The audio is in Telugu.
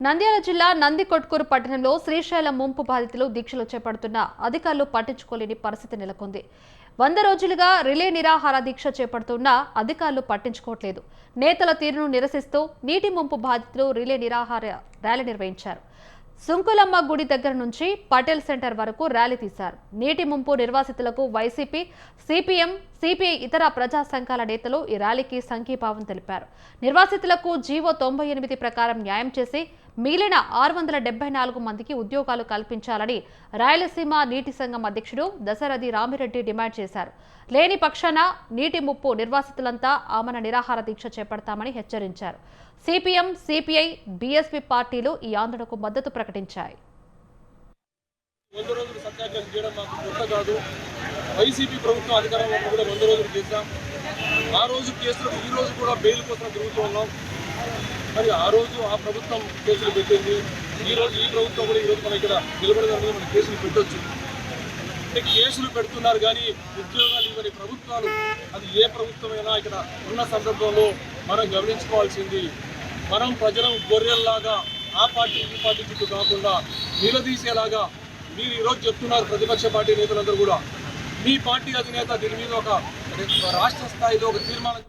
నంద్యాల జిల్లా నందికొట్కూరు పట్టణంలో శ్రీశైలం ముంపు బాధితులు దీక్షలు చేపడుతున్న అధికారులు పట్టించుకోలేని పరిస్థితి నెలకొంది. 100 రోజులుగా రిలే నిరాహార దీక్ష చేపడుతున్న అధికారులు పట్టించుకోవట్లేదు. నేతల తీరును నిరసిస్తూ నీటి ముంపు బాధితులు రిలే నిరాహార ర్యాలీ నిర్వహించారు. సుంకులమ్మ గుడి దగ్గర నుంచి పటేల్ సెంటర్ వరకు ర్యాలీ తీశారు. నీటి ముంపు నిర్వాసితులకు వైసీపీ, సిపిఎం, సిపిఐ ఇతర ప్రజా సంఘాల నేతలు ఈ ర్యాలీకి సంఘీభావం తెలిపారు. నిర్వాసితులకు జీవో 98 ప్రకారం న్యాయం చేసి మిగిలిన 674 మందికి ఉద్యోగాలు కల్పించాలని రాయలసీమ నీటి సంఘం అధ్యక్షుడు దశరథి రామిరెడ్డి డిమాండ్ చేశారు. లేని పక్షాన నీటి ముప్పు నిర్వాసితులంతా ఆమరణ నిరాహార దీక్ష చేపడతామని హెచ్చరించారు. సిపిఎం, సిపిఐ, బీఎస్పీ పార్టీలు ఈ ఆందోళనకు మద్దతు ప్రకటించాయి. వైసీపీ ప్రభుత్వం అధికారంలో కూడా 100 రోజులు చేశాం. ఆ రోజు కేసులు ఈ రోజు కూడా బెయిల్ కోసం తిరుగుతూ ఉన్నాం. మరి ఆ రోజు ఆ ప్రభుత్వం కేసులు పెట్టింది, ఈ రోజు ఈ ప్రభుత్వం కూడా ఈరోజు మన ఇక్కడ నిలబడడానికి మన కేసులు పెట్టొచ్చు. అంటే కేసులు పెడుతున్నారు కానీ ఉద్యోగాలు ఇవ్వని ప్రభుత్వాలు, అది ఏ ప్రభుత్వమైనా ఇక్కడ ఉన్న సందర్భంలో మనం గమనించుకోవాల్సింది, మనం ప్రజలను గొర్రెల్లాగా ఆ పార్టీ ఈ పార్టీ చుట్టూ కాకుండా నిలదీసేలాగా మీరు ఈరోజు చెప్తున్నారు. ప్రతిపక్ష పార్టీ నేతలందరూ కూడా మీ పార్టీ అధినేత దీని మీద ఒక రాష్ట్ర స్థాయిలో ఒక తీర్మానం